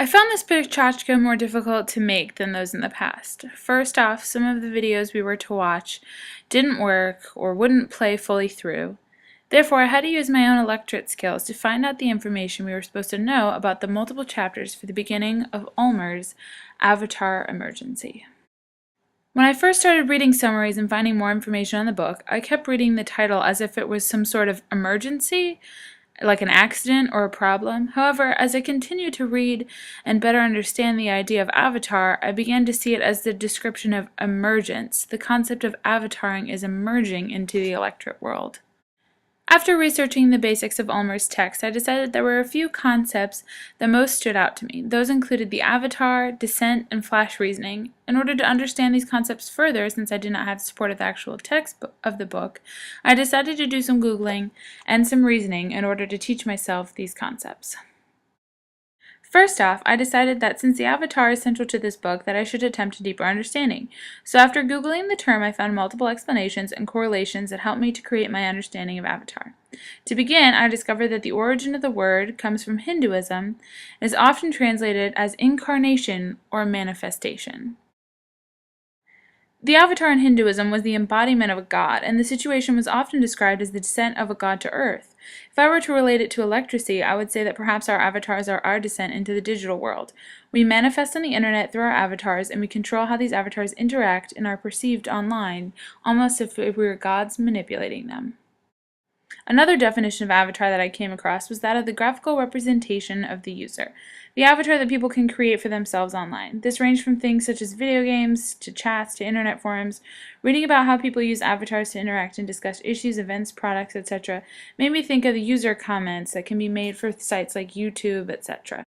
I found this Tchotchke more difficult to make than those in the past. First off, some of the videos we were to watch didn't work or wouldn't play fully through. Therefore, I had to use my own electorate skills to find out the information we were supposed to know about the multiple chapters for the beginning of Ulmer's Avatar Emergency. When I first started reading summaries and finding more information on the book, I kept reading the title as if it was some sort of emergency, like an accident or a problem. However, as I continued to read and better understand the idea of avatar, I began to see it as the description of emergence. The concept of avataring is emerging into the electorate world. After researching the basics of Ulmer's text, I decided there were a few concepts that most stood out to me. Those included the avatar, descent, and flash reasoning. In order to understand these concepts further, since I did not have the support of the actual text of the book, I decided to do some Googling and some reasoning in order to teach myself these concepts. First off, I decided that since the avatar is central to this book, that I should attempt a deeper understanding. So after Googling the term, I found multiple explanations and correlations that helped me to create my understanding of avatar. To begin, I discovered that the origin of the word comes from Hinduism and is often translated as incarnation or manifestation. The avatar in Hinduism was the embodiment of a god, and the situation was often described as the descent of a god to earth. If I were to relate it to electricity, I would say that perhaps our avatars are our descent into the digital world. We manifest on the internet through our avatars, and we control how these avatars interact and are perceived online, almost as if we were gods manipulating them. Another definition of avatar that I came across was that of the graphical representation of the user, the avatar that people can create for themselves online. This ranged from things such as video games, to chats, to internet forums. Reading about how people use avatars to interact and discuss issues, events, products, etc. made me think of the user comments that can be made for sites like YouTube, etc.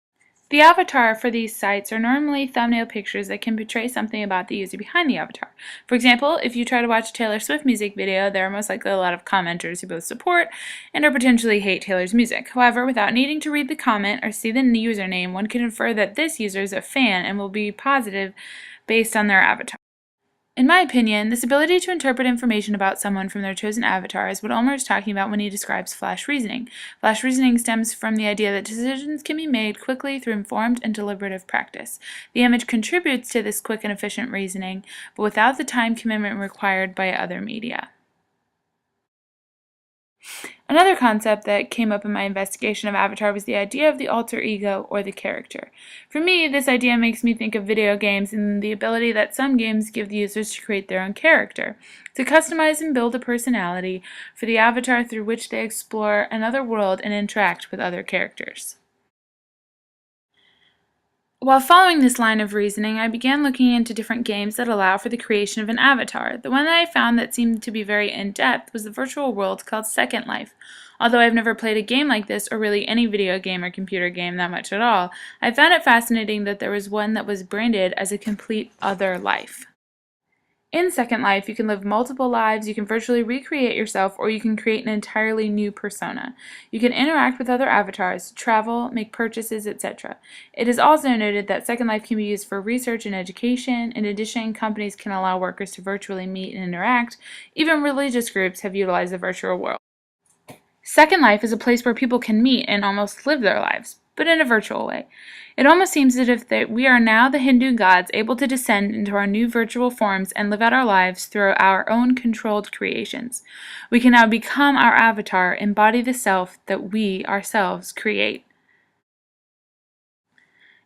The avatar for these sites are normally thumbnail pictures that can portray something about the user behind the avatar. For example, if you try to watch a Taylor Swift music video, there are most likely a lot of commenters who both support and or potentially hate Taylor's music. However, without needing to read the comment or see the username, one can infer that this user is a fan and will be positive based on their avatar. In my opinion, this ability to interpret information about someone from their chosen avatar is what Ulmer is talking about when he describes flash reasoning. Flash reasoning stems from the idea that decisions can be made quickly through informed and deliberative practice. The image contributes to this quick and efficient reasoning, but without the time commitment required by other media. Another concept that came up in my investigation of Avatar was the idea of the alter ego, or the character. For me, this idea makes me think of video games and the ability that some games give the users to create their own character, to customize and build a personality for the avatar through which they explore another world and interact with other characters. While following this line of reasoning, I began looking into different games that allow for the creation of an avatar. The one that I found that seemed to be very in-depth was the virtual world called Second Life. Although I've never played a game like this, or really any video game or computer game that much at all, I found it fascinating that there was one that was branded as a complete other life. In Second Life, you can live multiple lives, you can virtually recreate yourself, or you can create an entirely new persona. You can interact with other avatars, travel, make purchases, etc. It is also noted that Second Life can be used for research and education. In addition, companies can allow workers to virtually meet and interact. Even religious groups have utilized the virtual world. Second Life is a place where people can meet and almost live their lives, but in a virtual way. It almost seems as if we are now the Hindu gods able to descend into our new virtual forms and live out our lives through our own controlled creations. We can now become our avatar, embody the self that we ourselves create.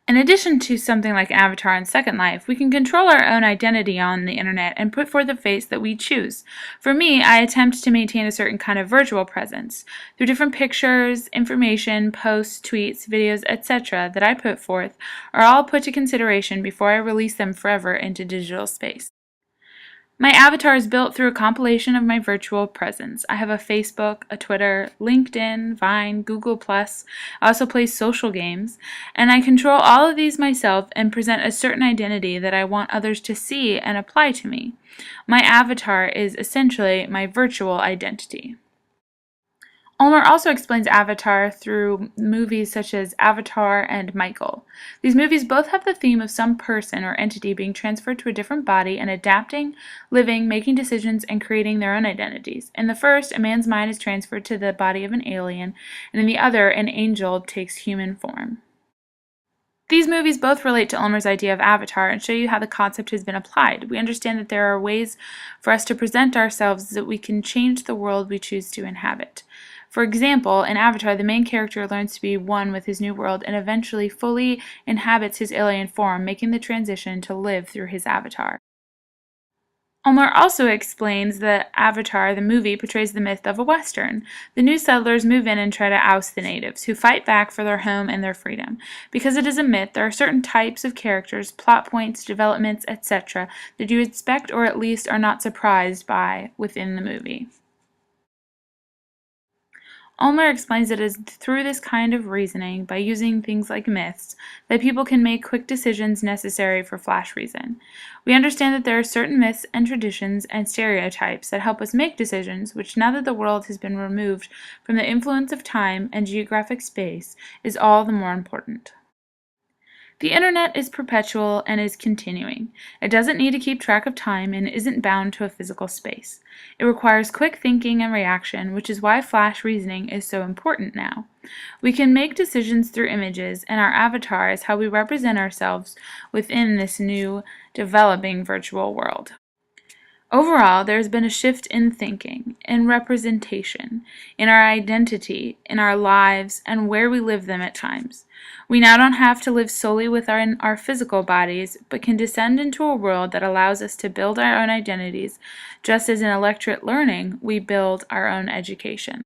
In addition to something like Avatar and Second Life, we can control our own identity on the internet and put forth a face that we choose. For me, I attempt to maintain a certain kind of virtual presence. Through different pictures, information, posts, tweets, videos, etc. that I put forth are all put to consideration before I release them forever into digital space. My avatar is built through a compilation of my virtual presence. I have a Facebook, a Twitter, LinkedIn, Vine, Google+. I also play social games, and I control all of these myself and present a certain identity that I want others to see and apply to me. My avatar is essentially my virtual identity. Ulmer also explains Avatar through movies such as Avatar and Michael. These movies both have the theme of some person or entity being transferred to a different body and adapting, living, making decisions, and creating their own identities. In the first, a man's mind is transferred to the body of an alien, and in the other, an angel takes human form. These movies both relate to Ulmer's idea of Avatar and show you how the concept has been applied. We understand that there are ways for us to present ourselves so that we can change the world we choose to inhabit. For example, in Avatar, the main character learns to be one with his new world and eventually fully inhabits his alien form, making the transition to live through his avatar. Ulmer also explains that Avatar, the movie, portrays the myth of a Western. The new settlers move in and try to oust the natives, who fight back for their home and their freedom. Because it is a myth, there are certain types of characters, plot points, developments, etc. that you expect or at least are not surprised by within the movie. Ulmer explains that it is through this kind of reasoning, by using things like myths, that people can make quick decisions necessary for flash reason. We understand that there are certain myths and traditions and stereotypes that help us make decisions, which now that the world has been removed from the influence of time and geographic space, is all the more important. The internet is perpetual and is continuing. It doesn't need to keep track of time and isn't bound to a physical space. It requires quick thinking and reaction, which is why flash reasoning is so important now. We can make decisions through images, and our avatar is how we represent ourselves within this new, developing virtual world. Overall, there has been a shift in thinking, in representation, in our identity, in our lives, and where we live them at times. We now don't have to live solely with our physical bodies, but can descend into a world that allows us to build our own identities, just as in electorate learning, we build our own education.